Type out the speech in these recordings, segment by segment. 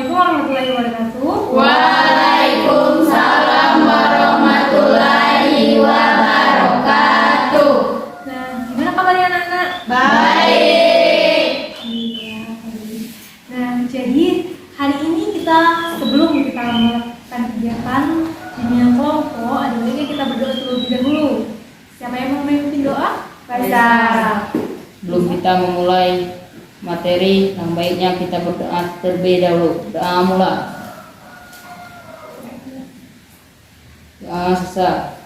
Assalamualaikum warahmatullahi wabarakatuh. Waalaikumsalam warahmatullahi wabarakatuh. Nah, gimana kabarnya anak-anak? Baik. Iya. Nah, jadi hari ini kita sebelum kita melakukan kegiatan dunia kelompok, ada baiknya kita berdoa terlebih dahulu. Siapa yang mau memimpin doa? Baik. Belum kita memulai materi, yang baiknya kita berdoa terlebih dahulu. Doa mula. Doa sesat.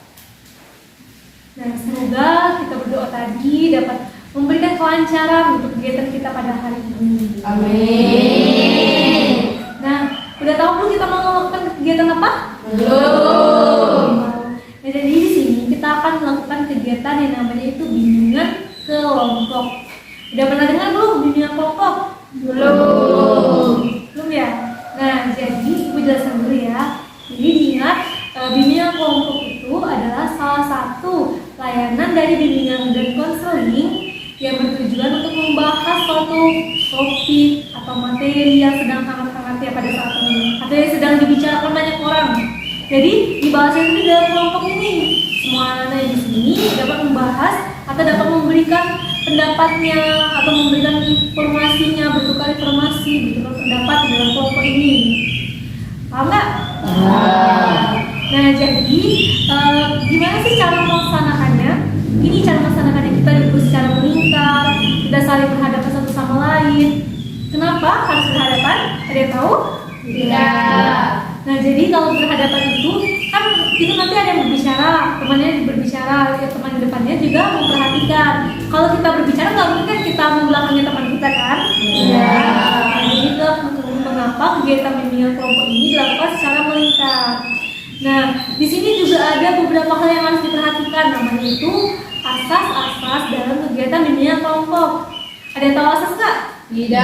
Nah, semoga kita berdoa tadi dapat memberikan kelancaran untuk kegiatan kita pada hari ini. Amin. Nah, udah tahu belum kita mau melakukan kegiatan apa? Belum. Nah, jadi di sini kita akan melakukan kegiatan yang namanya itu bimbingan kelompok. Udah pernah dengar belum bimbingan kelompok? Belum. Belum ya? Nah, jadi Ibu jelaskan dulu ya. Jadi diingat, bimbingan kelompok itu adalah salah satu layanan dari bimbingan dan konseling yang bertujuan untuk membahas suatu topik atau materi yang sedang hangat-hangatnya pada saat ini atau yang sedang dibicarakan banyak orang. Jadi dibahasnya itu di dalam kelompok ini. Semua anak-anak di sini dapat membahas atau dapat memberikan pendapatnya atau memberikan informasinya, bertukar informasi, bertukar pendapat di dalam kelompok ini. Paham nggak? Nah, jadi gimana sih cara melaksanakannya? Ini cara melaksanakannya, kita duduk secara melingkar, kita saling berhadapan satu sama lain. Kenapa harus berhadapan? Ada yang tahu? Tidak. Nah, jadi kalau berhadapan itu kan itu nanti ada yang berbicara, temannya berbicara, ya, teman di depannya juga memperhatikan. Kalau kita berbicara nggak mungkin kan kita membelakangi teman kita kan? Iya. Nah, jadi itu mengapa kegiatan bimbingan kelompok ini dilakukan secara melingkar. Nah, di sini juga ada beberapa hal yang harus diperhatikan, namanya itu asas-asas dalam kegiatan bimbingan kelompok. Ada yang tahu asas nggak? Tidak.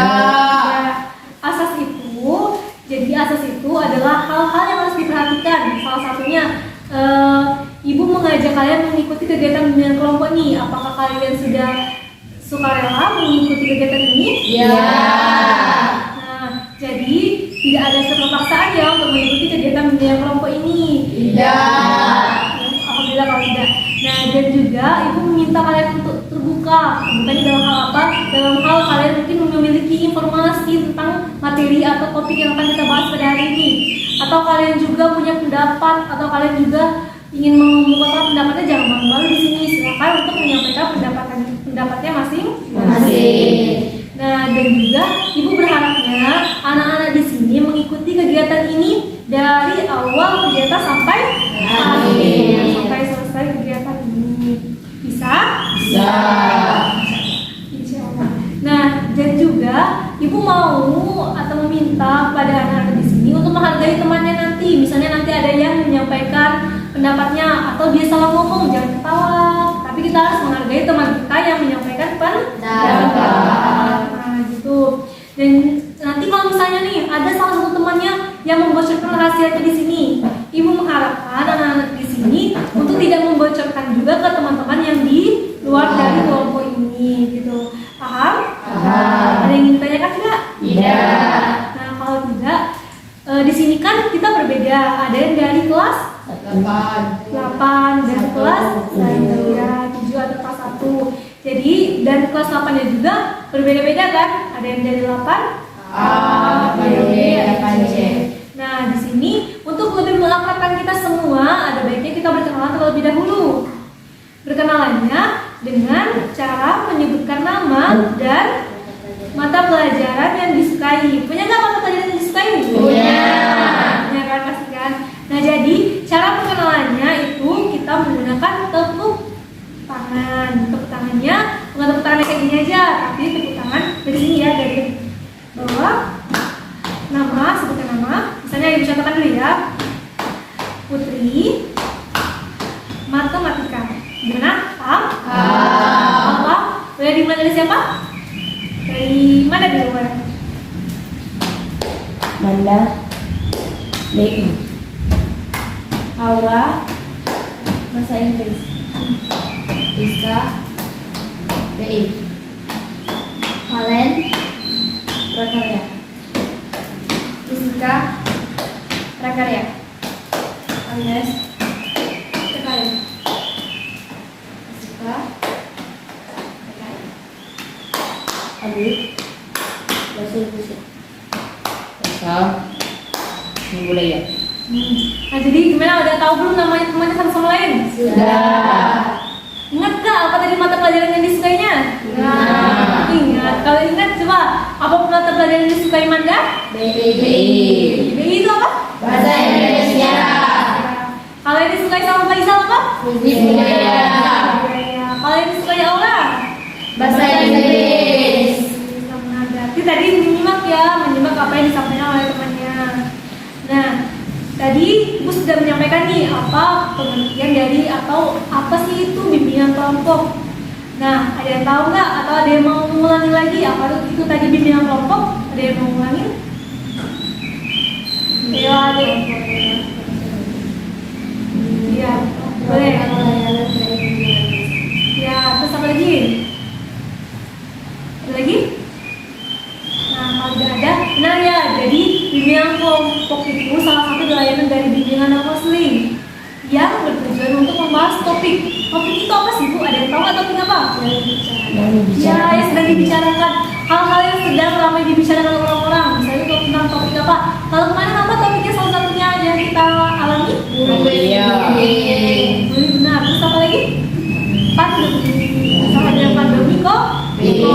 Ya, asas itu adalah hal-hal yang harus diperhatikan. Salah satunya, Ibu mengajak kalian mengikuti kegiatan bimbingan kelompok ini. Apakah kalian sudah sukarela mengikuti kegiatan ini? Iya. Nah, jadi tidak ada keterpaksaan ya untuk mengikuti kegiatan bimbingan kelompok ini. Tidak. Alhamdulillah kalau tidak. Nah, dan juga Ibu meminta kalian untuk terbuka. Bukan dalam hal apa? Dalam hal kalian mungkin memiliki informasi tentang materi atau topik yang akan kita bahas pada hari ini. Atau kalian juga punya pendapat, atau kalian juga ingin mengungkapkan pendapatnya, jangan malu-malu di sini. Silakan untuk menyampaikan pendapatnya masing-masing. Nah, dan juga Ibu berharapnya anak-anak di sini mengikuti kegiatan ini dari awal kegiatan sampai akhir, sampai selesai kegiatan ini. Bisa? Bisa. Insya Allah. Nah, dan juga Ibu mau atau meminta pada anak-anak di sini untuk menghargai temannya nanti. Misalnya nanti ada yang menyampaikan pendapatnya atau dia salah ngomong, jangan ketawa. Tapi kita harus menghargai teman kita yang menyampaikan pendapat. Nah, gitu. Dan nanti kalau misalnya nih ada salah satu temannya yang membocorkan rahasianya di sini, Ibu mengharapkan anak-anak di sini untuk tidak membocorkan juga ke teman-teman yang di luar dari kelompok ini, gitu. Paham? Paham. Ada yang ingin ditanyakan tidak? Tidak. Nah, kalau tidak, di sini kan kita berbeda. Ada yang dari kelas 8 dan kelas 7 atau kelas 1. Jadi dari kelas 8-nya juga berbeda-beda kan? Ada yang dari 8 A, B, dan C. Nah, di sini untuk lebih mengakrabkan kita semua, ada baiknya kita berkenalan terlebih dahulu. Berkenalannya dengan cara menyebutkan nama dan mata pelajaran yang disukai. Punya nggak mata pelajaran yang disukai? Punya. Punya kan, pasti kan? Nah, jadi cara perkenalannya itu kita menggunakan tepuk tangan. Tepuk tangannya bukan tepuk tangan kayak gini aja, tapi tepuk tangan dari sini ya, dari bawah. Nama, sebutkan nama. Misalnya Ibu contohkan dulu ya. Putri Matematika. Gimana? Paham? Apa? Boleh dimulai dari siapa? Dari mana di luar? Manda, BI, Aura, bahasa Inggris, Rizka, BI, Valen, Prakarya. Fisika prakarya. Alias prakarya. Fisika prakarya. Adik, bahasa Indonesia. Mulai ya. Nah, jadi gimana, udah tahu belum namanya temannya satu sama lain? Sudah. Ingat gak apa tadi mata pelajaran yang disukainya? Nah. Ingat. Kalau ingat coba, apa mata pelajaran yang disukai Manda? BI. BI itu apa? Bahasa Indonesia. Kalau yang disukai sama Faisal apa? Budaya. Kalau yang disukai Aula? Bahasa Inggris. Jadi tadi menyimak ya, menyimak apa yang disampaikan oleh temannya. Nah, tadi Ibu sudah menyampaikan nih apa pengertian dari atau apa sih itu bimbingan kelompok. Nah, ada yang tahu nggak atau ada yang mau mengulangi lagi apa itu tadi bimbingan kelompok? Ada yang mau mengulangi? Ayo, ada. Iya, boleh. Ya, terus apa lagi? Ada lagi? Nah, kalau tidak ada, benar ya. Jadi bimbingan kelompok itu salah satu layanan dari bimbingan dan konseling yang bertujuan untuk membahas topik. Topik itu apa sih Bu? Ada yang tahu atau tidak apa? Ya, yang sedang dibicarakan, hal-hal yang sedang ramai dibicarakan orang-orang. Misalnya itu tentang topik apa? Kalau kemarin apa topiknya salah satunya yang kita alami? Iya. Boleh, benar. Terus apa lagi? Pandemi. Sama dengan pandemi kok. Itu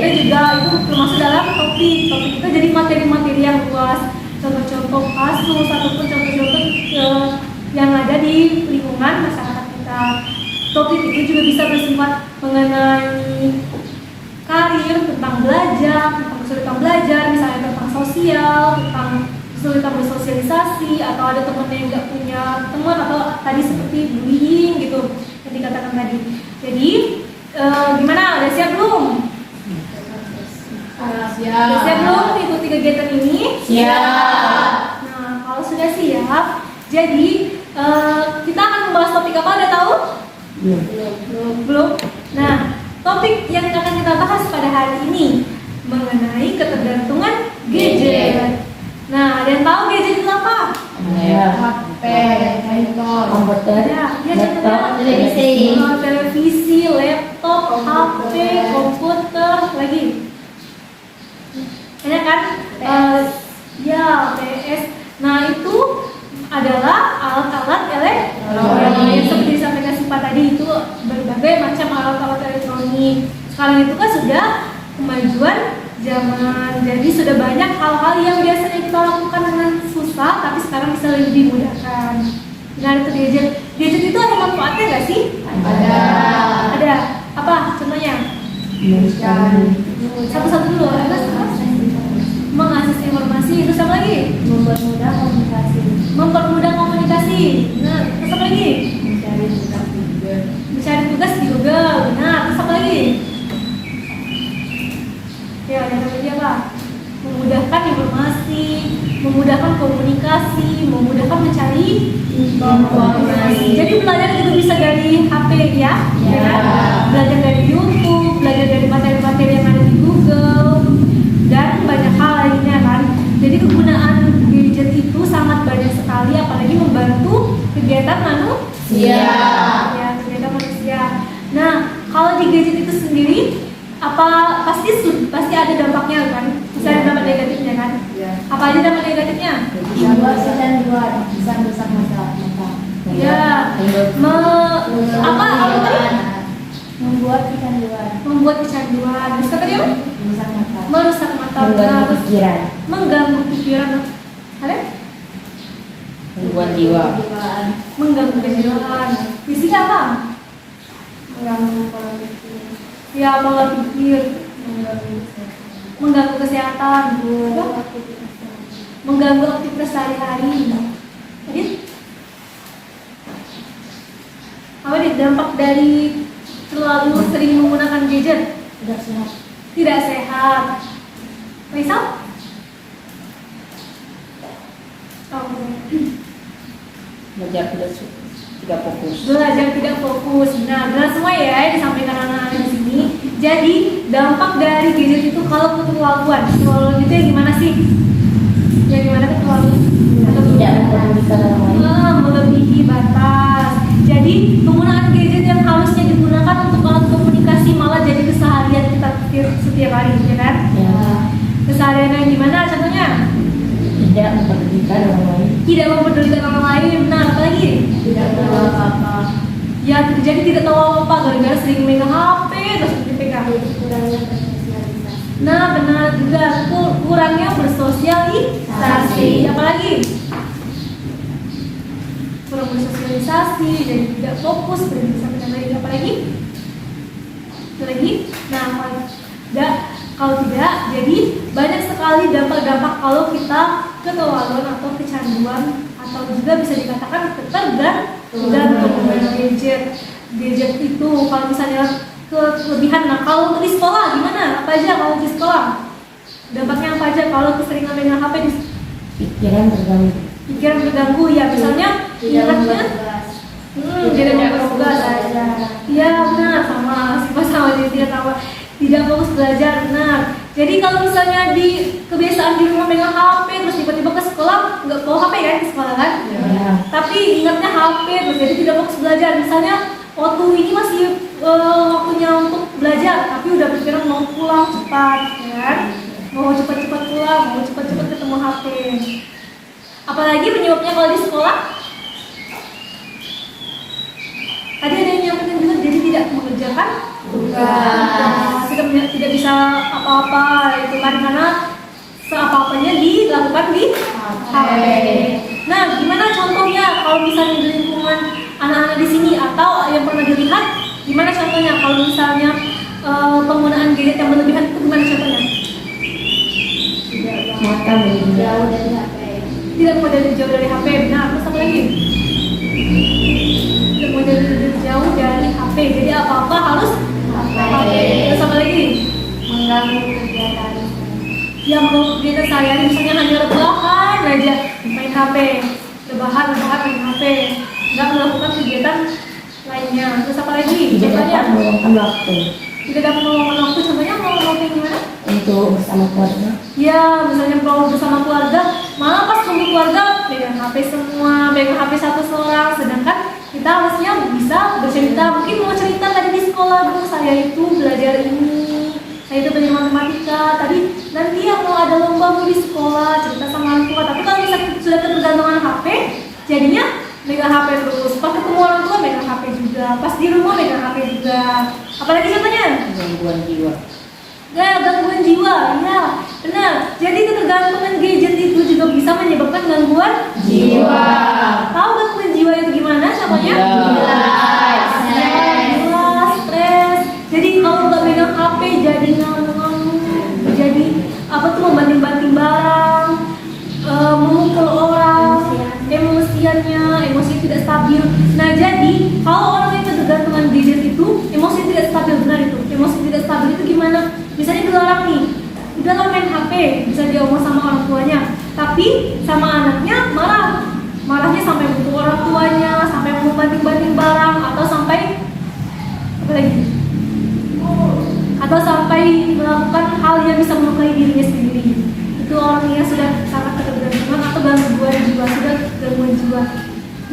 juga itu termasuk dalam topik. Topik itu jadi materi-materi yang luas, contoh-contoh kasus ataupun contoh-contoh yang ada di lingkungan masyarakat kita. Topik itu juga bisa bersifat mengenai karir, tentang belajar, tentang kesulitan belajar, misalnya tentang sosial, tentang kesulitan bersosialisasi, atau ada teman yang nggak punya teman, atau tadi seperti bullying gitu yang dikatakan tadi. Jadi gimana? Udah siap belum? Udah siap belum mengikuti kegiatan ini? Siap. Nah, kalau sudah siap, jadi kita akan membahas topik apa? Udah tahu? Belum. Nah, topik yang akan kita bahas pada hari ini mengenai ketergantungan gadget. Nah, ada yang tahu gadget itu apa? HP, handphone, komputer, laptop, televisi, laptop, HP, komputer, lagi. Enak kan? Ya, PS. Nah, itu adalah alat-alat elektronik yang seperti disampaikan Sipa tadi, itu berbagai macam alat-alat elektronik. Sekarang itu kan sudah kemajuan zaman, jadi sudah banyak hal-hal yang biasanya kita lakukan dengan susah, tapi sekarang bisa lebih dimudahkan. Nah, itu gadget. Gadget itu ada manfaatnya nggak sih? Ada. Apa contohnya? Satu-satu dulu. Ada mengakses informasi. Terus apa lagi? Mempermudah komunikasi. Nah, terus apa lagi? Mencari tugas di Google. Nah, terus apa lagi? Ya, yang lagi apa? Memudahkan informasi, memudahkan komunikasi, memudahkan mencari informasi. Jadi belajar itu bisa dari HP ya, belajar dari YouTube, belajar dari materi-materi yang ada di Google, dan banyak hal lainnya kan. Jadi kegunaan gadget itu sangat banyak sekali, apalagi membantu kegiatan manusia. Ya, kegiatan manusia. Nah, kalau di gadget itu sendiri pasti ada dampaknya kan? Bisa ada dampak negatifnya kan? Apa aja dampak negatifnya? Bisa merusak mata. Ya, apa tadi? Membuat kecanduan. Membuat kecanduan. Terus apa dia? Merusak mata. Merusak mata. Mengganggu Terus pikiran, mengganggu pikiran. Ada? gangguan jiwa, Mengganggu kejiwaan. Fisika apa? Mengganggu pola pikir. Ya, pola pikir. Mengganggu kesehatan. Mengganggu aktivitas sehari-hari. Jadi apa nih dampak dari terlalu sering menggunakan gadget? Tidak sehat. Tidak sehat. Faisal? belajar tidak fokus. Belajar tidak fokus. Nah, benar semua ya yang disampaikan anak-anak di sini. Jadi dampak dari gadget itu kalau keterlaluan itu yang gimana sih? Yang gimana? tidak memperdulikan orang lain, tidak mempedulikan orang lain. Nah, apalagi? Tidak tahu apa-apa. Ya, jadi tidak tahu apa gara-gara sering megang HP terus dipegang. Kurangnya bersosialisasi. Nah, benar juga, kurangnya bersosialisasi. Apalagi? Kurang bersosialisasi dan tidak fokus berdasarkan dan lain. Apalagi? Apalagi? Nah, kalau tidak, jadi banyak sekali dampak-dampak kalau kita keterlaluan atau kecanduan atau juga bisa dikatakan ketergantungan dengan gadget itu. Kalau misalnya kelebihan, nah kalau untuk di sekolah gimana? Apa aja kalau di sekolah? Dampaknya apa aja kalau keseringan megang HP di pikiran terganggu, pikiran terganggu ya, misalnya Tidak membuat ingatnya tugas. tidak membuat tugas aja. Iya benar, sama jadi tidak tahu, tidak fokus belajar. Benar. Jadi kalau misalnya di kebiasaan di rumah megang HP terus tiba-tiba ke sekolah nggak bawa HP kan ke sekolah kan? ya, Tapi ingatnya HP terus jadi tidak fokus belajar. Misalnya waktu ini masih waktunya untuk belajar, tapi udah pikiran mau pulang cepat, ya kan? Mau cepat-cepat pulang, mau cepat-cepat ketemu HP. Apalagi penyebabnya kalau di sekolah? Tadi ada yang nyampein juga, jadi tidak mengerjakan tugas, tidak bisa apa-apa itu kan karena apa-apanya dilakukan di HP. Nah, gimana contohnya kalau misalnya di lingkungan anak-anak di sini atau yang pernah dilihat, gimana contohnya kalau misalnya penggunaan gadget yang berlebihan itu gimana contohnya? mata menjadi Jauh dari HP. Tidak mau dari jauh dari HP. Nah, terus apa lagi? Tidak mau dari jauh dari HP. Jadi apa-apa harus HP. Terus apa lagi? Mengganggu kegiatan. Yang mau kegiatan saya misalnya hanya rebahan aja main HP, rebahan main HP, nggak melakukan kegiatan lainnya. Terus apa lagi? tidak dapat Contohnya meluangkan waktu tidak dapat meluangkan waktu. Contohnya mau kayak gimana? untuk bersama keluarga, Ya, misalnya kalau bersama keluarga, malah pas kumpul keluarga pegang HP semua, pegang HP satu seorang, sedangkan kita harusnya bisa bercerita. Mungkin mau cerita tadi di sekolah, Bu, saya itu belajar ini, saya itu belajar matematika. Tadi nanti ya mau ada lomba Bu di sekolah, cerita sama orang tua. Tapi kalau misalnya sudah ketergantungan HP, jadinya megang HP terus. Pas ketemu orang tua megang HP juga, pas di rumah megang HP juga. Apalagi contohnya? gangguan jiwa, Ya, gangguan jiwa, ya benar. Jadi ketergantungan gadget itu juga bisa menyebabkan gangguan jiwa, Tahu gangguan jiwa itu gimana contohnya? Gila. Gila, stres. Jadi kalau nggak megang HP jadi ngamuk-ngamuk, jadi apa tuh membanting-banting barang, memukul orang, emosi tidak stabil. Nah, jadi kalau orang yang ketergantungan gadget itu emosi tidak stabil, benar itu. Emosi tidak stabil itu gimana? Misalnya dilarang nih, udah lo main HP, bisa diomong sama orang tuanya, tapi sama anaknya marahnya sampai mukul orang tuanya, sampai mau banting-banting barang, atau sampai apa lagi? Atau sampai melakukan hal yang bisa melukai dirinya sendiri. Itu orang yang sudah sangat ketergantungan atau gangguan jiwa, sudah gangguan jiwa.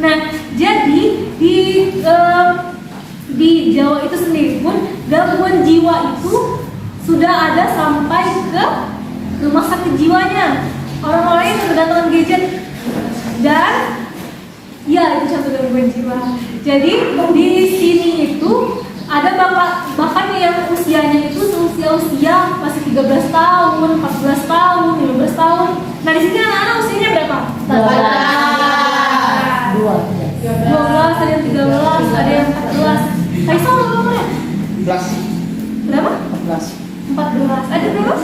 Nah, jadi di Jawa itu sendiri pun gangguan jiwa itu sudah ada sampai ke rumah sakit jiwanya. Orang-orang yang ketergantungan gadget dan ya itu satu gangguan jiwa. Jadi di sini itu ada bahkan yang usianya itu usia masih 13 tahun, 14 tahun, 15 tahun. Nah, di sini anak-anak usianya berapa? 12, ada yang 13, ada yang 14. Kaisal berapa ya? 14, Berapa? 14, 14. Ada berapa?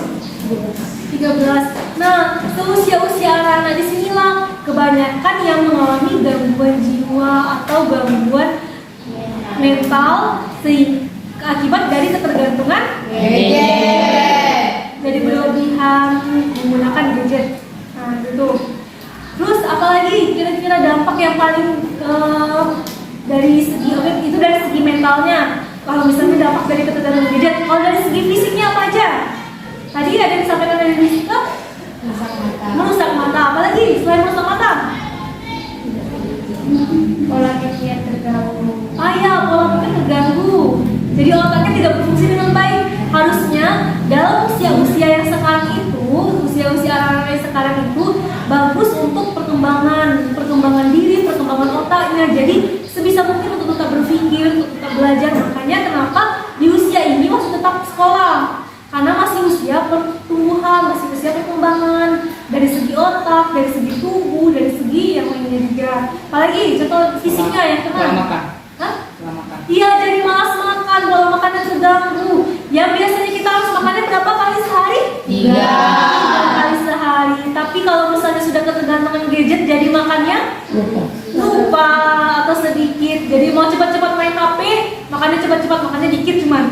13. Nah, seusia-usia anak-anak di sinilah kebanyakan yang mengalami gangguan jiwa atau gangguan mental akibat dari ketergantungan gadget. jadi berlebihan menggunakan gadget. Nah, gitu. Terus apalagi kira-kira dampak yang paling dari segi itu dari segi mentalnya. Kalau misalnya dampak dari ketergantungan gadget, kalau dari segi fisiknya apa aja? Tadi ada yang disampaikan dari fisika, merusak mata. Apalagi selain merusak mata? Pola pikir terganggu. Ya, pola pikir terganggu. Jadi otaknya tidak berfungsi dengan baik. Harusnya dalam usia-usia yang sekarang itu, usia-usia anak-anak yang sekarang itu Nah, jadi sebisa mungkin untuk tetap berpikir, untuk tetap belajar. Makanya kenapa di usia ini masih tetap sekolah, karena masih usia pertumbuhan, masih usia perkembangan dari segi otak, dari segi tubuh, dari segi yang lainnya juga. Apalagi contoh fisiknya ya, Pola teman. makan. Hah? Pola makan. Iya, jadi malas makan, pola makannya terganggu. Yang biasanya kita harus makannya berapa kali sehari? 3 Kali sehari. Tapi kalau misalnya sudah ketergantungan gadget, jadi makannya lupa atau sedikit. Jadi mau cepat-cepat main HP, makannya cepat-cepat, makannya dikit cuman.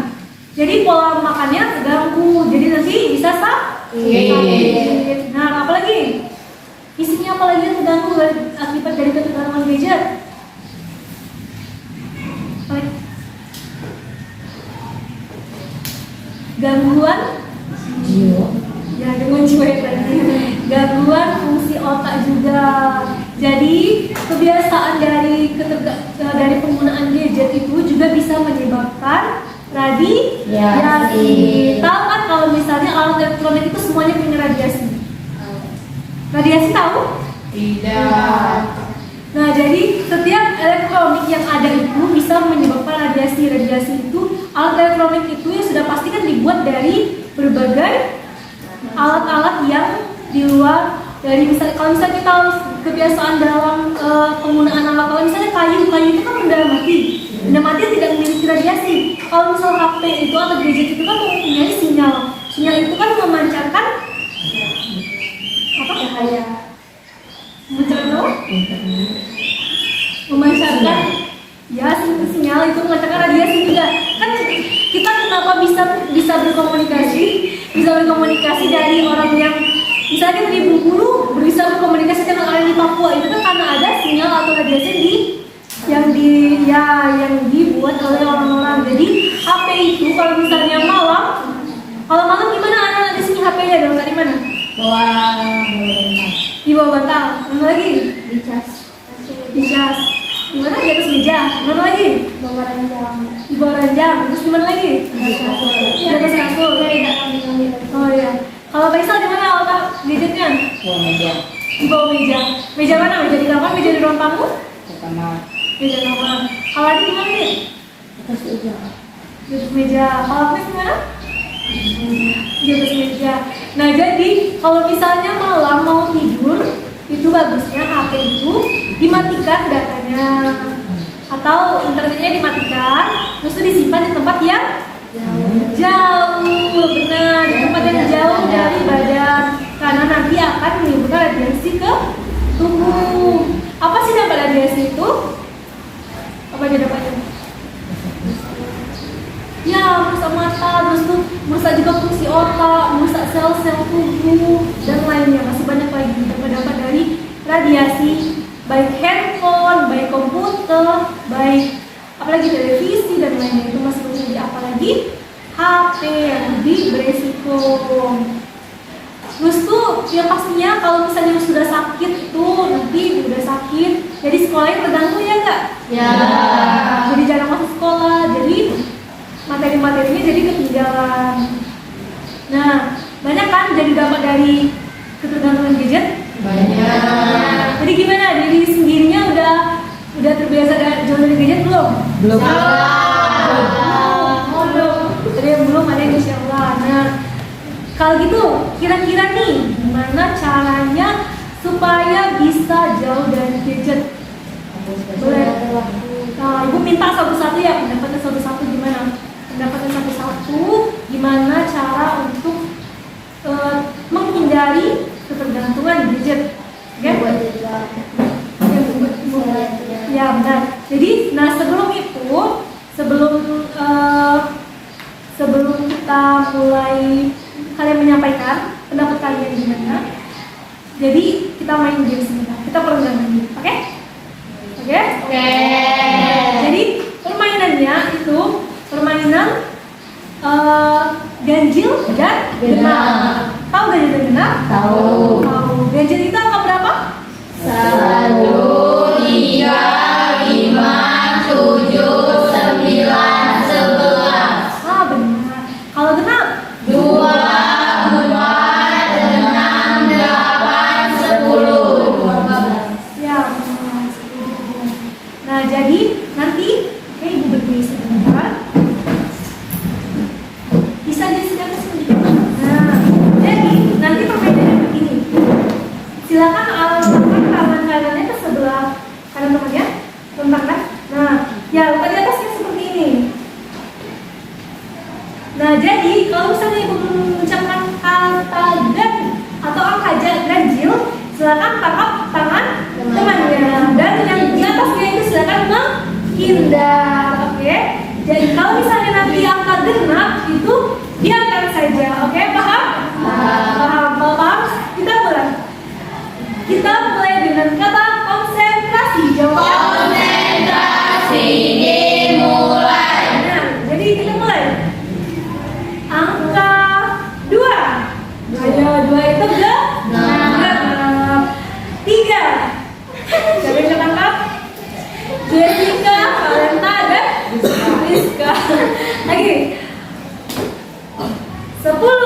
Jadi pola makannya terganggu. Jadi nanti bisa sakit. Nah, apalagi? Isinya apalagi yang terganggu akibat dari ketergantungan gadget? Gangguan ya gangguan jiwa tadi, gangguan fungsi otak juga. Jadi kebiasaan dari penggunaan gadget itu juga bisa menyebabkan radiasi. Tahu kan kalau misalnya alat elektronik itu semuanya punya radiasi. Radiasi tahu? Tidak. Nah, jadi setiap elektronik yang ada itu bisa menyebabkan radiasi. Radiasi itu alat elektronik itu yang sudah pasti kan dibuat dari berbagai alat-alat yang di luar dari kalau misalnya kita kebiasaan dalam penggunaan alat, kalau misalnya kayu itu kan benda mati tidak memiliki radiasi. Kalau misal HP itu atau gadget itu kan mempunyai sinyal itu kan memancarkan apa cahaya. Memancarkan ya sinyal itu memancarkan radiasi juga. Kan kita kenapa bisa berkomunikasi dari orang yang misalnya kita di Bengkulu bisa berkomunikasi dengan orang di Papua, itu kan karena ada sinyal atau radiasi yang dibuat oleh orang-orang. Jadi HP itu kalau misalnya kalau malam gimana anak-anak di sini HP-nya dong dari mana? Di bawah bantal. Mana lagi? Di cas. Di mana? Di atas meja. Mana lagi? Di bawah ranjang. Terus di mana lagi? Di atas kasur. Oh iya. Kalau Faisal di mana otak gadgetnya? Di bawah meja. Meja mana? Meja di kamar, meja di ruang tamu? Meja kamar. Kalau Adi di mana nih? Di atas meja. Kalau Fes di mana? Di atas meja. Nah, jadi kalau misalnya malam mau tidur, itu bagusnya HP itu dimatikan datanya atau internetnya dimatikan, terus disimpan di tempat yang jauh, benar, di tempat yang jauh dari badan, karena nanti akan menimbulkan radiasi ke tubuh. Apa sih dampak radiasi itu? Apa aja dampaknya? Ya, merusak mata, terus tuh merusak juga fungsi otak, merusak sel-sel tubuh dan lainnya. Masih banyak lagi dampak dari radiasi, baik handphone, baik komputer, baik apalagi televisi dan lainnya. Itu masih terjadi, apalagi HP yang lebih beresiko. Terus tuh ya pastinya kalau misalnya sudah sakit tuh nanti udah sakit, jadi sekolahnya terganggu ya enggak? Ya. Jadi jarang masuk sekolah, jadi materi-materinya jadi ketinggalan. Nah, banyak kan jadi dampak dari ketergantungan gadget? Banyak. Jadi gimana? Diri sendirinya udah terbiasa jauh dari gadget belum? Belum. Belum. Tadi yang belum ada insya Allah. Nah, kalau gitu kira-kira nih gimana caranya supaya bisa jauh dari gadget? Boleh? Nah, Ibu minta satu-satu ya, pendapatnya satu-satu gimana? Pendapatnya satu-satu gimana cara untuk menghindari ketergantungan gadget? Oke? Ya benar. Jadi, nah sebelum kita mulai kalian menyampaikan pendapat kalian gimana? Jadi kita main game sebentar. Kita permainan dulu, oke? Oke? Jadi permainannya itu permainan ganjil dan genap. Tahu ganjil dan genap? Tahu. Ganjil itu angka berapa? 1, 3, 5, 7, 9, 11. Ah benar. Kalau genap? 2, 4, 6, 8, 10. Ya benar. Kan tangan kanannya ke sebelah kanan temannya, rentang kan? Nah, ya letak di atasnya seperti ini. Nah, jadi kalau misalnya ibu mengucapkan kata dan atau angka ganjil, silakan tangkap tangan temannya dan yang di atasnya itu silakan menghindar, oke? Jadi kalau misalnya nanti angka genap itu biarkan saja, oke? Paham? Paham. Kalau paham, kita mulai dengan kata konsentrasi. Jawabnya Konsentrasi dimulai. Nah, jadi kita mulai. Angka 2. Ayo, 2 itu genap. 3. Siapa yang ketangkap? Jessica, Valenta, dan Rizka. Lagi. 10. 12.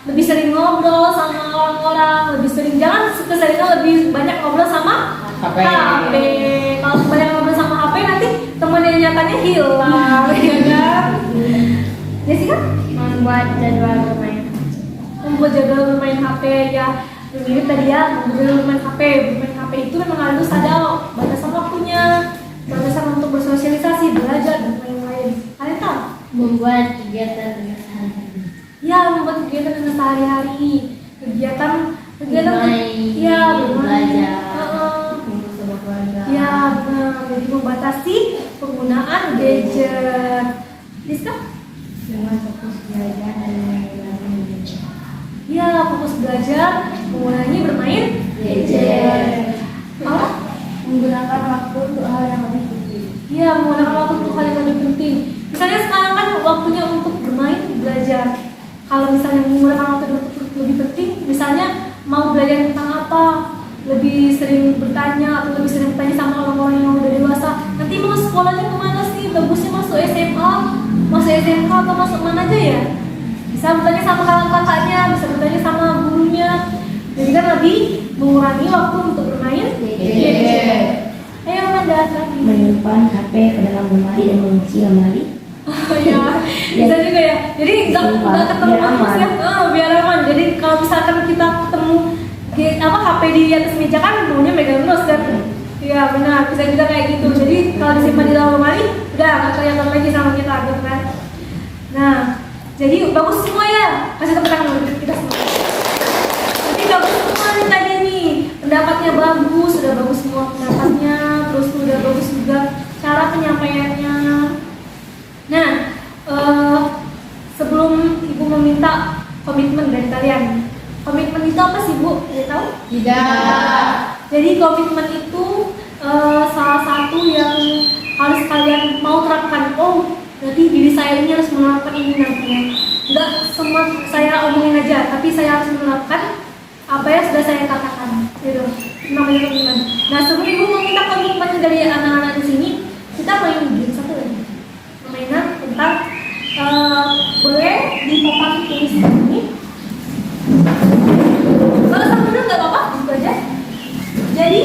lebih sering ngobrol sama orang-orang, lebih sering, jangan keseringan lebih banyak ngobrol sama HP. Kalau banyak ngobrol sama HP nanti teman yang nyatanya hilang, ya kan? Jessica? Membuat jadwal bermain. Membuat jadwal bermain HP ya. Mirip tadi ya, bermain HP. Bermain HP itu memang harus ada batasan waktunya, batasan untuk bersosialisasi, belajar dan lain-lain. Kalian tahu? Membuat kegiatan dengan sehari-hari. Ya, membuat kegiatan dengan sehari-hari, kegiatan Bermain, ya, belajar, Heeh. kumpul sama keluarga. Ya, benar. Jadi membatasi penggunaan gadget. Bisa? Dengan fokus belajar dan mengurangi gadget. Ya, fokus belajar, mengurangi bermain gadget. Apa? Menggunakan waktu untuk hal yang lebih penting. Ya, menggunakan waktu untuk hal yang lebih penting. Misalnya sekarang kan waktunya untuk bermain, belajar. Kalau misalnya menggunakan waktu untuk lebih penting, misalnya mau belajar tentang apa, lebih sering bertanya atau lebih sering bertanya sama orang-orang yang udah dewasa. Nanti mau sekolahnya kemana sih? Bagusnya masuk SMA, masuk SMK atau masuk mana aja ya? Bisa bertanya sama kakak-kakaknya, bisa bertanya sama gurunya. Jadi kan lebih mengurangi waktu untuk bermain gadget. Ayo Amanda, tadi. Menyimpan HP ke dalam lemari dan mengunci lemari. Oh ya, bisa juga ya. Jadi nggak ketemu Biar aman. terus ya. Biar aman. Jadi kalau misalkan kita ketemu HP di atas meja kan maunya megang terus kan. Iya benar, bisa juga kayak gitu. Jadi kalau disimpan di dalam lemari, udah nggak kelihatan lagi sama kita gitu kan. Nah, jadi bagus semua ya. Kasih tepuk tangan dulu kita semua. Jadi bagus semua nih tadi nih. Pendapatnya bagus, sudah bagus semua pendapatnya. Terus udah bagus juga cara penyampaiannya. Nah, sebelum Ibu meminta komitmen dari kalian, komitmen itu apa sih Bu? Ada tahu? Tidak. Jadi komitmen itu salah satu yang harus kalian mau terapkan. Oh, berarti diri saya ini harus menerapkan ini nantinya. Enggak semua saya omongin aja, tapi saya harus menerapkan apa yang sudah saya katakan. Gitu. Namanya komitmen. Nah, sebelum Ibu meminta komitmen dari anak-anak di sini, kita main game satu lagi. Permainan tentang boleh dipapan tulis di sini. Kalau satu menit nggak apa-apa, gitu aja. Jadi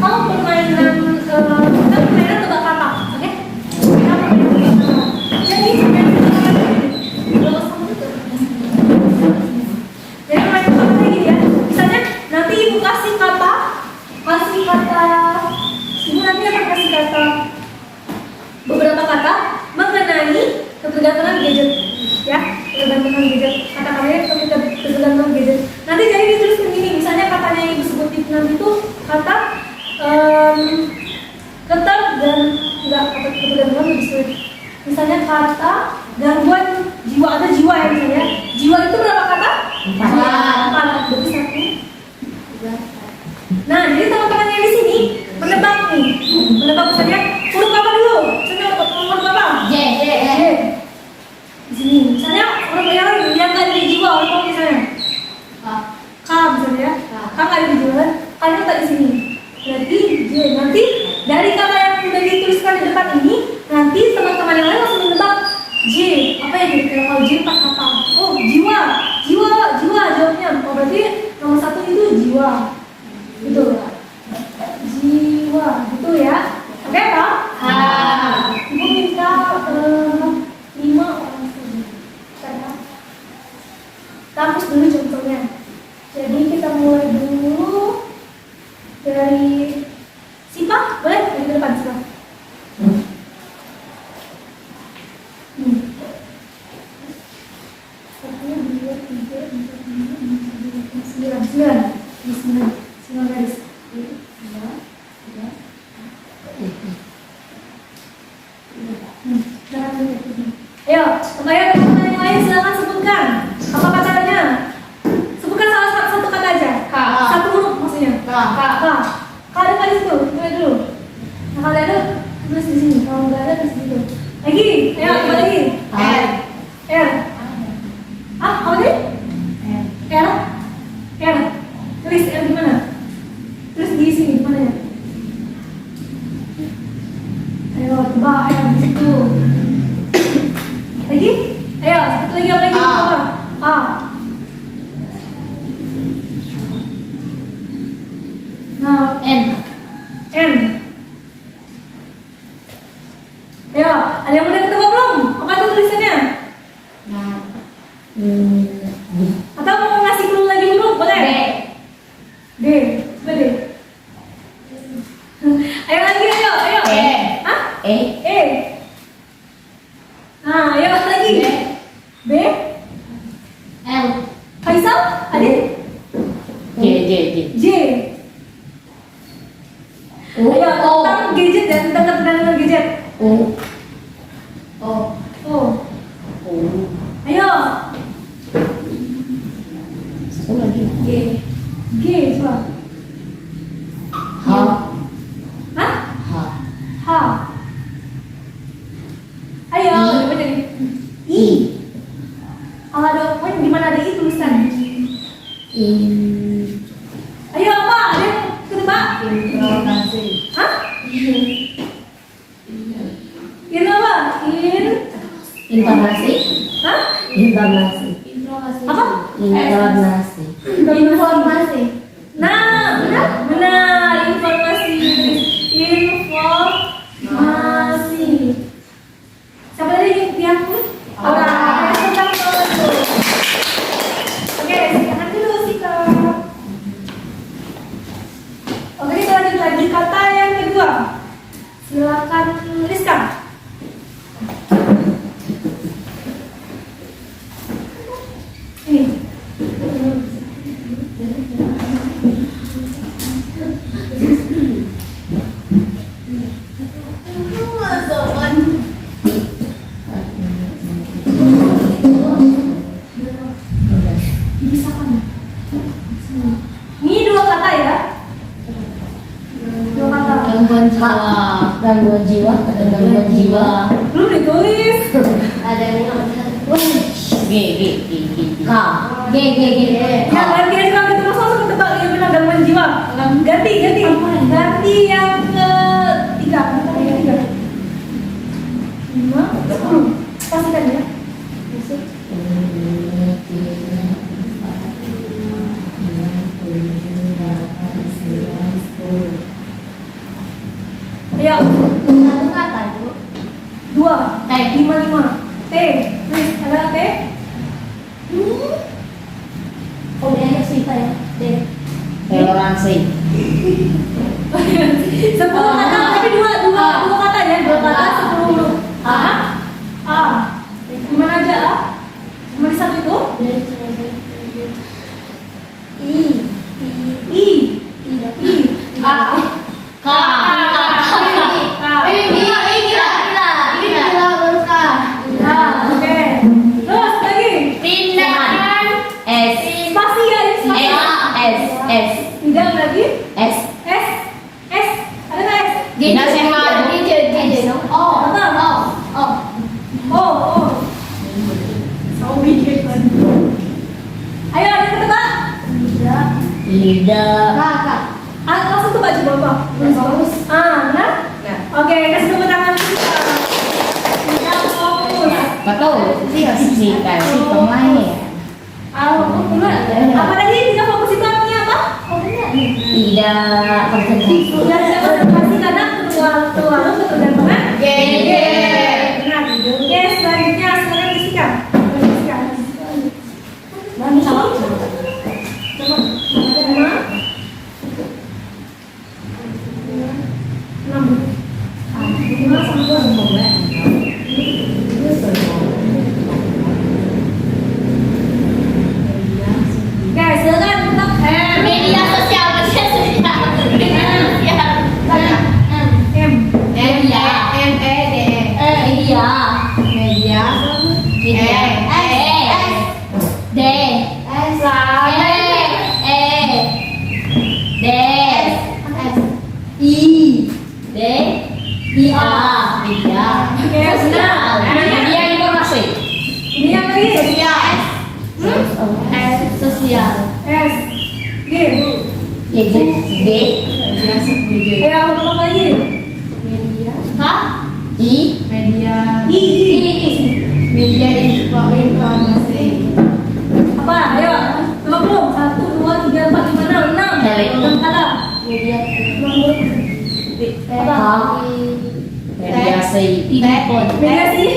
kalau permainan kita permainan tebak kata, oke? Kita permainan tebak kata. Jadi permainan tebak kata ini, kalau satu menit nggak apa-apa. Jadi permainan tebak kata gini ya. Misalnya nanti Ibu kasih kata, Ibu nanti akan kasih kata beberapa kata mengenai ketergantungan gadget, ya, ketergantungan gadget. Kata kalian ketergantungan gadget. Nanti jadi ditulis begini, misalnya katanya yang disebut nanti itu kata ketergantungan lebih sulit. Misalnya kata gangguan jiwa, ada jiwa ya misalnya. Jiwa itu berapa kata? 4. Berarti 1. Nah, jadi teman-teman yang di sini menebak nih. Menebak misalnya huruf apa dulu? Misalnya huruf apa? J. Di sini. Misalnya huruf yang nggak ada di jiwa, huruf apa misalnya? K misalnya ya. K nggak ada di jiwa kan? Kalian tak di sini. Berarti J. Nanti dari kata yang sudah dituliskan di depan ini, nanti teman-teman yang lain langsung menebak J. Apa ya kira-kira kalau J 4 kata? Oh, jiwa. Jawabnya. Oh, berarti nomor 1 itu jiwa. Gitu. Jiwa, gitu ya. Oke, Pak? Ibu minta 5 orang saja. Kampus dulu contohnya. Jadi kita mulai dulu dari Sipa, boleh? Dari depan Sipa. Satunya 2, 3, 4, 5, 6, 7, 8, 9. 9 garis. 2, 3. Ayo, teman-teman yang lain silakan sebutkan. Apa katanya? Sebutkan salah satu kata aja. K. Satu huruf maksudnya. K. K. K ada di situ. Coba dulu. Nah, kalau ada tulis di sini. Kalau nggak ada tulis di situ. Lagi. Ayo, coba lagi. R. R. Apa tadi? R. R. Tulis R di mana? Tulis di sini mana ya? Ayo, coba R di situ. Lagi? Ayo, satu lagi apa lagi? A. A. Nah, N. Ayo, ada yang udah ketemu belum? Apa tuh tulisannya? Nah, Atau mau ngasih clue lagi dulu? Boleh? D. Coba D. Ayo lagi, ayo. E. Hah? E. E. Nah, ayo lagi. B. L. Faisal? Adit? J. J. Ayo, tentang gadget ya, tentang keterangan gadget. U. O. O. U. Ayo. Satu lagi. G. G, coba. H. Hah? H. H. Ayo, I. coba jadi. I. Kalau ada poin di mana ada I tulisan. In. Ayo apa? Ada yang ketebak? Informasi. Hah? In apa? In. Informasi. Hah? Informasi. Informasi. Apa? Informasi. Informasi. Nah, benar. Informasi. Informasi. Siapa tadi yang orang tentang itu. Oke, silakan dulu sikap. Oke, kita lanjut lagi kata yang kedua. Silakan Rizka. Ini. Ini dua kata ya. Dua kata. Gangguan jiwa. Gangguan jiwa. Ada gangguan jiwa. Belum ditulis. Ada yang G. K. G. Ya, ganti kalau kita langsung tebak yang benar gangguan jiwa. Ganti. Ganti yang ketiga. Yang ketiga. 5, 10. Pastikan ya. Ayo, Satu kata itu. 2, 5. T. Tulis, ada T. Oh, dia sifat ya. D. Toleransi. 10 kata, tapi dua kata ya. 2 kata 10. A. Gimana aja A? Cuma di satu itu? I. I. A. K. Oke. Terus lagi. Tindakan. S. Spasi ya, ini spasi. S. Tidak lagi. S. S. Ada nggak S? Nasihat. Oh. Sama bikin kan. Ayo, ada yang ketebak? Lidah. Langsung tebak coba apa? Nah. Oke, kasih tepuk tangan kita. Tidak fokus. Tahu si pemain. Apa tadi? Tidak fokus itu artinya apa? Tidak konsentrasi. Sudah tidak konsentrasi karena keluar ketergantungan. Benar. Oke, selanjutnya sekarang Jessica. Guys, silakan tetap Media sosial. M. Media. Oke, benar. Media informasi. Ini yang lagi. Sosial. S. G. G. Ayo, apa lagi? I. I. Media informasi. Apa? Ayo. Coba belum? 1, 2, 3, 4, 5, 6. 6. Balik. 6 kata. Media. Radiasi. Mediasi.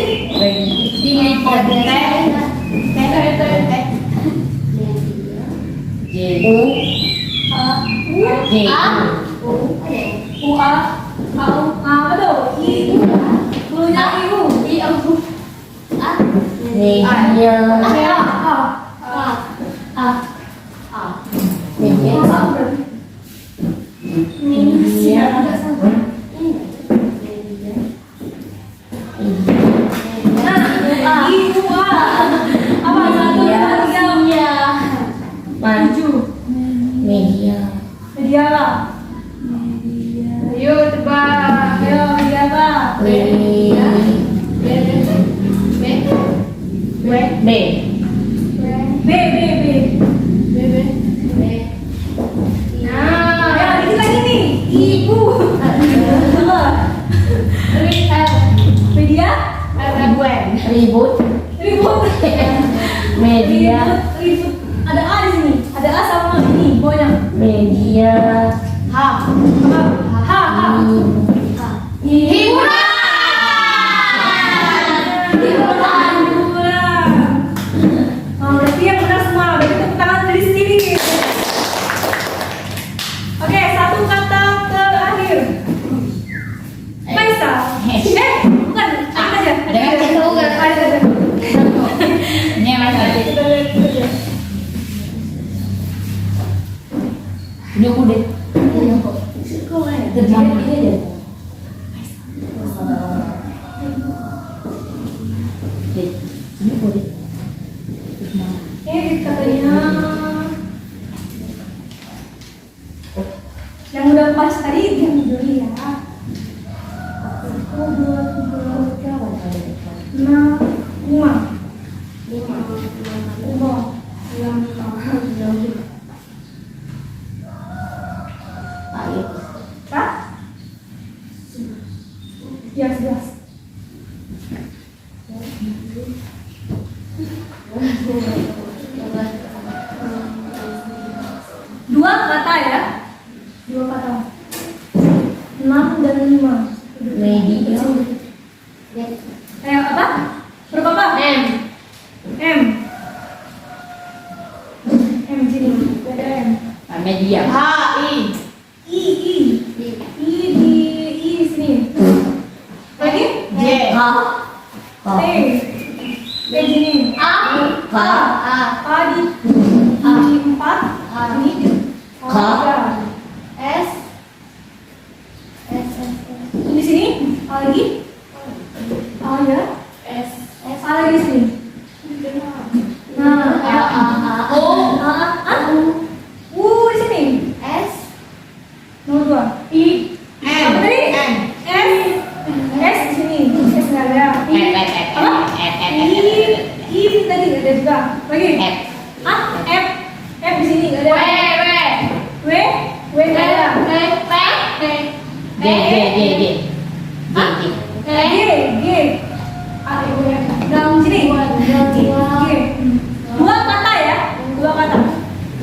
J. Apa tuh? Klunya iu. Media. Ayo tebak. Ayo media apa? B. Nah, ya dikit lagi nih. Ibu. Media? Ribut. Ribut. Media. Ribut. Ada A di sini. Ada A sama ini. Pokoknya. Media. Apa? Hiburan. Berarti yang benar semua. Berarti tepuk tangan dari sendiri. Oke, satu kata terakhir. Faisal. Bukan. Ada aja. Ada kan kita udah. Ada. Ini yang lagi. Ini aku deh. Terjadi ini deh. Ini aku deh. Katanya yang udah pas tadi yang dulu ya. Satu, dua, tiga, enam, lima. Kak? Ya, 11. Dua kata ya? Dua kata. 6 dan 5. Media. Ayo apa? Berapa apa? M. M sini. Ada M. Media. I di sini. Lagi? J. T. T sini. A di 4. Ini K. S. Di sini. A lagi. A ya. A lagi di sini. Nah, U di sini. Nomor 2. I. Apa tadi? S di sini. S nggak ada. I tadi nggak ada juga. Lagi. F di sini nggak ada. W nggak ada. G. Dalam sini. G. Dua kata ya. Dua kata. N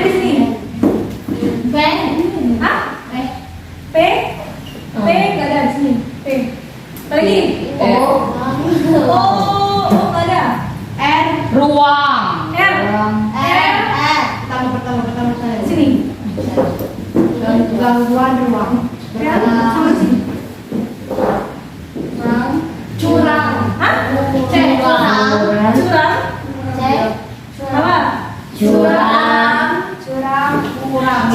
di sini. P. P nggak ada di sini. P. Lagi. O nggak ada. Ruang. R. Sini. Gangguan ruang. R sama sini. Curang. Hah? Curang. Apa? Curang. Kurang.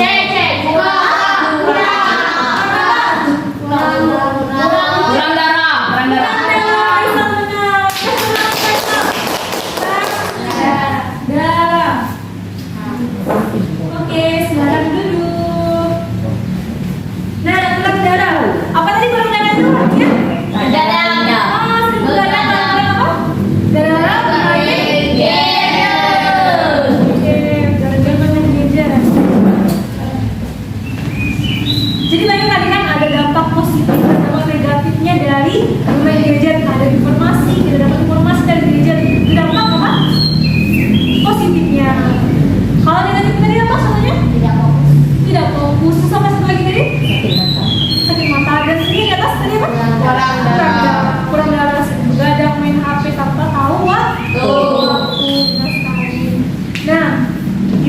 Kurang darah. Darah. Oke, sekarang duduk. Nah, kurang darah. Apa tadi kurang darah itu? Ya?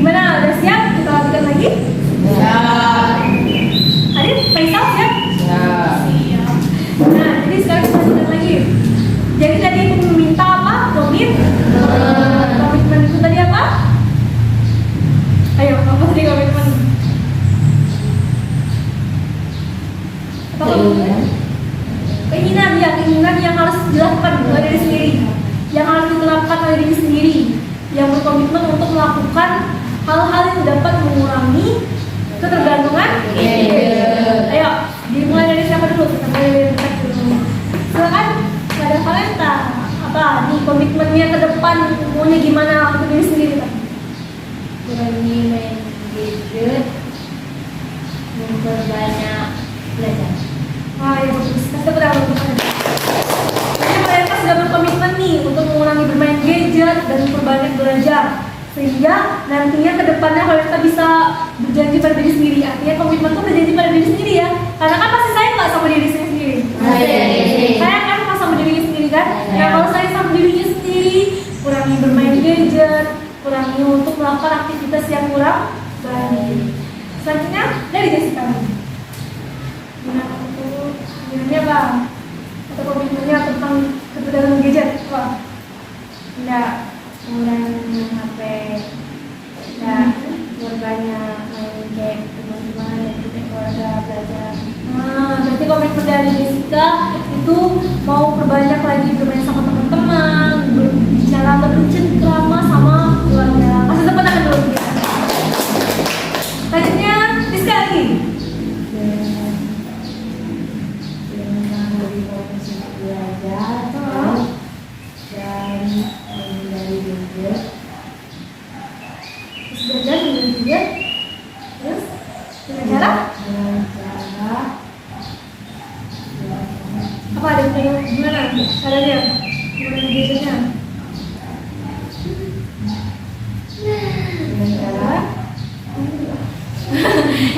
Gimana? Udah siap? Kita lanjutkan lagi? Ya. Adit, Faisal siap? Ya. Siap. Nah, jadi sekarang kita lanjutkan lagi. Jadi tadi aku meminta apa? Komitmen itu tadi apa? Ayo, apa tadi komitmen? Apa komitmen? Keinginan ya, keinginan yang harus dilakukan oleh diri sendiri, yang harus diterapkan oleh diri sendiri, yang berkomitmen untuk melakukan hal-hal yang dapat mengurangi ketergantungan. Ayo, dimulai dari siapa dulu? Kita mulai dari Rizak dulu. Silakan, ada Valenta. Apa nih komitmennya ke depan? Maunya gimana untuk diri sendiri kan? Kurangi main gadget, memperbanyak belajar. Wah, ya bagus. Kita berapa komitmen? Jadi mereka sudah berkomitmen nih untuk mengurangi bermain gadget dan memperbanyak belajar. Sehingga nantinya ke depannya kalau kita bisa berjanji pada diri sendiri. Artinya komitmen itu berjanji pada diri sendiri ya. Karena kan pasti saya nggak sama diri saya sendiri. Saya kan pas sama dirinya sendiri kan. Nah kalau saya sama dirinya sendiri, kurangi bermain gadget, kurangi untuk melakukan aktivitas yang kurang baik. Selanjutnya dari Jessica. Gimana itu? Gimana bang? Atau komitmennya tentang ketergantungan gadget? Wah, Enggak, mengurangi HP dan berbanyak main game teman-teman dan juga keluarga belajar. nah, berarti komitmen dari Jessica itu mau perbanyak lagi bermain sama teman-teman, berbicara bercengkrama sama keluarga. Kasih tepuk tangan dulu ya. Selanjutnya Rizka lagi. Dengan lebih fokus untuk belajar dan menghindari gadget. Terus belajar dengan dia. Terus dengan cara Dengan cara apa? Ada gimana caranya? Gimana gadgetnya? dengan cara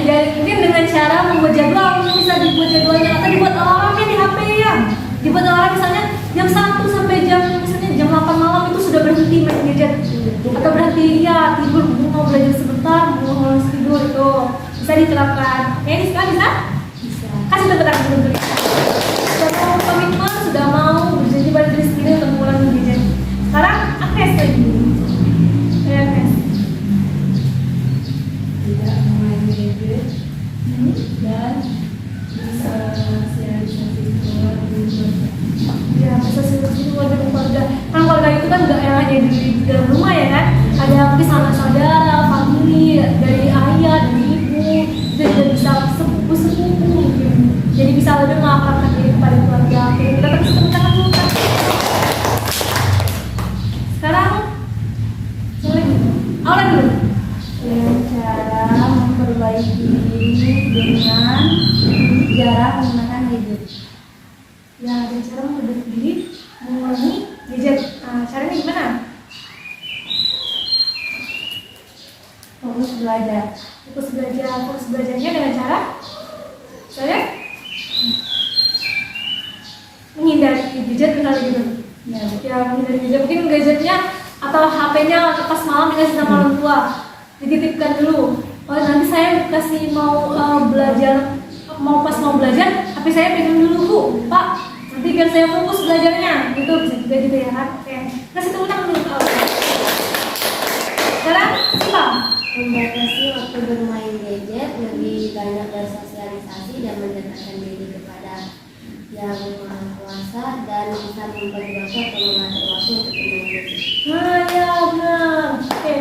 Ya mungkin dengan cara membuat jadwal, bisa dibuat jadwalnya atau dibuat alarmnya di HP ya. Dibuat alarm misalnya jam 1 sampai misalnya jam 8 malam itu sudah berhenti main gadget atau berhenti ya tidur, mau belajar sebentar, mau harus tidur itu bisa diterapkan. Ya bisa. bisa Kasih tepuk tangan dulu. Sudah mau komitmen, sudah mau berjanji pada diri sendiri untuk mengurangi gadget. Sekarang Agnes lagi. Ya Agnes. tidak main gadget dan bisa sosialisasi keluarga. Ya, bisa sih keluarga. Kan keluarga itu kan nggak hanya di dalam rumah ya kan. Ada mungkin saudara, famili, dari ayah, dari ibu, dan juga bisa sepupu mungkin. Jadi bisa lebih mengakrabkan diri kepada keluarga. Oke, kita terus tepuk tangan dulu kan. Sekarang, Aura dulu. Dengan cara memperbaiki diri dengan jarang menggunakan gadget. Ya, ada cara memperbaiki diri, mengurangi gadget. Nah, caranya gimana? Fokus belajar. Fokus belajarnya dengan cara saya menghindari gadget misalnya gitu. Ya menghindari gadget, mungkin gadgetnya atau HP-nya pas malam dikasih sama orang tua, dititipkan dulu. Oh nanti saya kasih mau belajar, mau belajar, HP saya pegang dulu bu, pak. Nanti biar saya fokus belajarnya, itu bisa juga gitu ya kan? Oke, kasih tepuk tangan dulu. Sekarang Sipa. Membatasi waktu bermain gadget, lebih banyak bersosialisasi dan mendekatkan diri kepada yang maha kuasa dan bisa membagi waktu atau mengatur waktu untuk bermain gadget. Nah ya benar. Oke,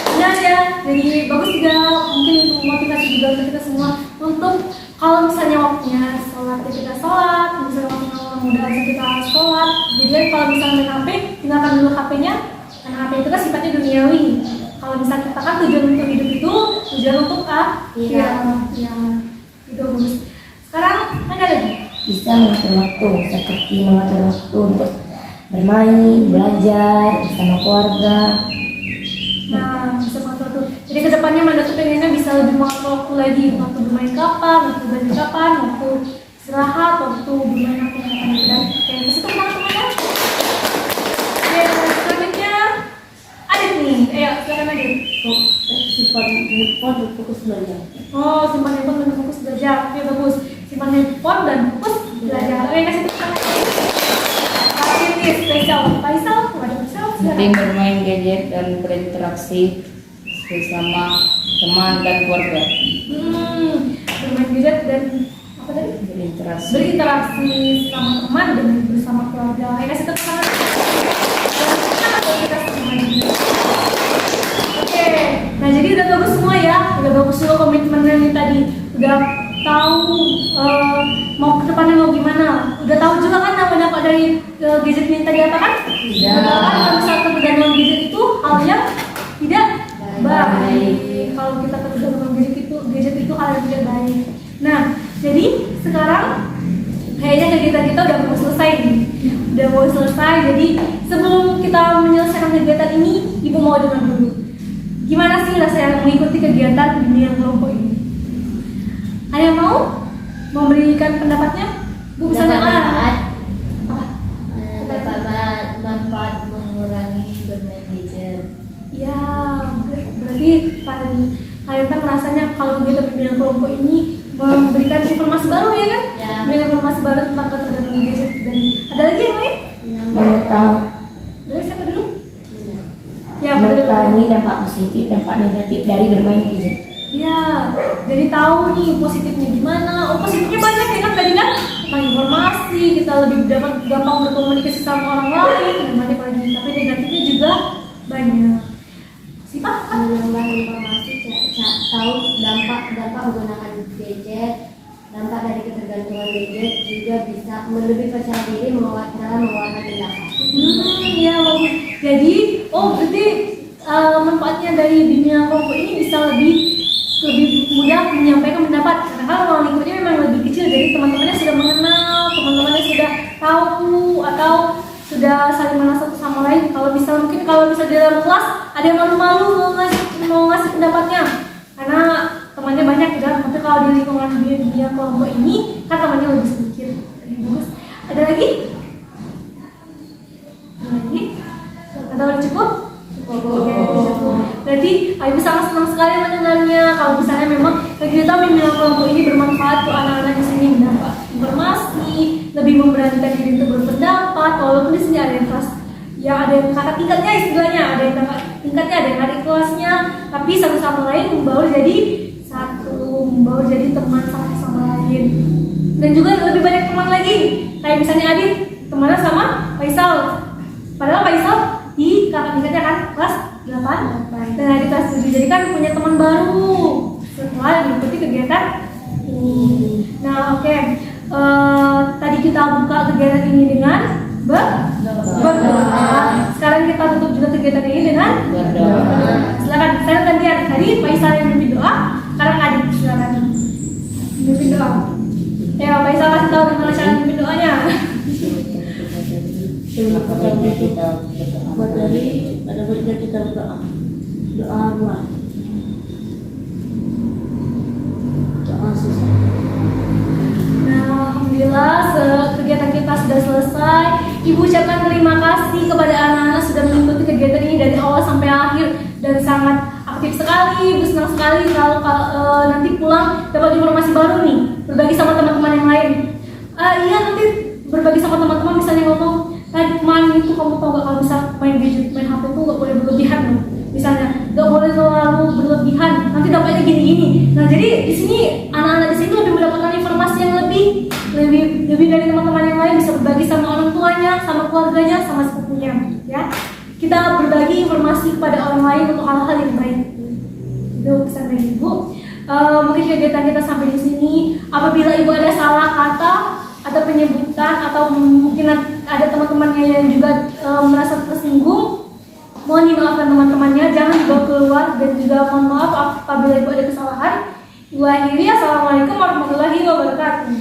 benar ya. Jadi bagus juga, mungkin untuk motivasi juga untuk kita semua untuk kalau misalnya waktunya sholat ya kita sholat, misalnya waktunya orang muda aja kita sholat. Jadi kalau misalnya main HP, tinggalkan dulu HP-nya. Karena HP itu kan sifatnya duniawi. Kalau misalnya kita kan tujuan untuk hidup itu tujuan untuk Iya. ya, itu bagus. Sekarang ada lagi. Bisa mengatur waktu, seperti mengatur waktu untuk bermain, belajar bersama keluarga. Nah, bisa mengatur waktu. Jadi kedepannya Manda tuh pengennya bisa lebih mengatur waktu lagi, waktu bermain kapan, waktu belajar kapan, waktu istirahat, waktu bermain apa yang akan kita. Oke, kasih tepuk tangan semuanya. Oke, selanjutnya Adit nih. Ayo, silakan lagi. Simpan handphone dan fokus belajar. Oh, simpan handphone dan fokus belajar. Oke, bagus. Simpan handphone dan fokus belajar. Oke, kasih tepuk tangan. Ini spesial. Faisal, ada Faisal. Penting bermain gadget dan berinteraksi bersama teman dan keluarga. Bermain gadget dan apa tadi? Berinteraksi sama teman dan bersama keluarga. Ayo, kasih tepuk tangan. Oke, nah jadi udah bagus semua ya, udah bagus juga komitmennya nih tadi, udah tahu mau ke depannya mau gimana, udah tahu juga kan apa dampak dari gadget ini tadi apa kan? Iya. Udah kan kalau misalnya ketergantungan gadget itu hal yang tidak baik. Kalau kita ketergantungan gadget itu hal yang tidak baik. Nah, jadi sekarang kayaknya kegiatan kita udah mau selesai nih. Udah mau selesai, jadi sebelum kita menyelesaikan kegiatan ini, Ibu mau dengar dulu. Gimana sih rasanya mengikuti kegiatan bimbingan kelompok ini? Ada yang mau memberikan pendapatnya? Bu, bisa dengar? Dapat manfaat mengurangi bermain gadget. Ya, berarti kalian kan merasanya kalau kegiatan bimbingan kelompok ini memberikan informasi baru ya kan? Ya. Memberikan informasi baru tentang ketergantungan gadget. Dan ada lagi yang lain? Mengetahui Dari siapa dulu? Ya, betul. mengetahui dampak positif, dampak negatif dari bermain gadget. Ya, jadi tahu nih positifnya gimana. Oh, positifnya banyak ya kan tadi kan tentang informasi, kita lebih dapat gampang berkomunikasi sama orang lain dan banyak lagi. Tapi negatifnya juga banyak. Siapa? Menambah informasi, tahu dampak menggunakan gadget, dampak dari ketergantungan gadget juga bisa lebih percaya diri dalam mengeluarkan tindakan. Ya bagus. Jadi, berarti manfaatnya dari bimbingan kelompok ini bisa lebih mudah menyampaikan pendapat. Karena kalau lingkupnya memang lebih kecil, jadi teman-temannya sudah mengenal, teman-temannya sudah tahu atau sudah saling mengenal satu sama lain. Kalau bisa di dalam kelas ada yang malu-malu mau ngasih pendapatnya, karena temannya banyak gitu. Tapi kalau di lingkungan bimbingan kelompok ini kan temannya lebih sedikit. Lebih bagus. Ada lagi? Ada udah cukup? Berarti Ibu sangat senang sekali mendengarnya. Kalau misalnya memang kegiatan bimbingan kelompok ini bermanfaat untuk anak-anak di sini, mendapat informasi, lebih memberanikan diri untuk berpendapat. Walaupun di sini ada yang kelas, ya ada yang kakak tingkatnya istilahnya, ada yang kakak tingkatnya, ada yang adik kelasnya, tapi satu sama lain membaur jadi satu, membaur jadi teman satu sama lain. Dan juga lebih banyak teman lagi. Kayak misalnya Adit temannya sama Faisal. Padahal Faisal di kakak tingkatnya kan kelas 8 dan di kelas 7, jadi kan punya teman baru setelah mengikuti kegiatan ini. Nah, oke. Tadi kita buka kegiatan ini dengan berdoa. Sekarang kita tutup juga kegiatan ini dengan berdoa. Silakan, saya gantian. Tadi Faisal yang memimpin doa, sekarang Adit silakan memimpin doa. Ya, Faisal kasih tahu gimana cara memimpin doanya. Buat dari pada baiknya kita berdoa. Doa susah. Nah, alhamdulillah kegiatan kita sudah selesai. Ibu ucapkan terima kasih kepada anak-anak sudah mengikuti kegiatan ini dari awal sampai akhir dan sangat aktif sekali. Ibu senang sekali kalau nanti pulang dapat informasi baru nih, berbagi sama teman-teman yang lain. Iya, nanti berbagi sama teman-teman, misalnya ngomong, tadi kemarin itu kamu tahu gak kalau bisa main gadget, main HP itu gak boleh berlebihan loh. Misalnya gak boleh terlalu berlebihan, nanti dampaknya gini-gini. Nah, jadi di sini anak-anak di sini lebih mendapatkan informasi yang lebih dari teman-teman yang lain, bisa berbagi sama orang tuanya, sama keluarganya, sama sepupunya. Ya, kita berbagi informasi kepada orang lain untuk hal-hal yang baik. Itu pesan dari Ibu. Mungkin kegiatan kita sampai di sini. Apabila Ibu ada salah kata atau penyebutan atau mungkin ada teman-temannya yang juga merasa tersinggung, mohon dimaafkan teman-temannya, jangan dibawa keluar, dan juga mohon maaf apabila Ibu ada kesalahan. Ibu akhiri, assalamualaikum warahmatullahi wabarakatuh.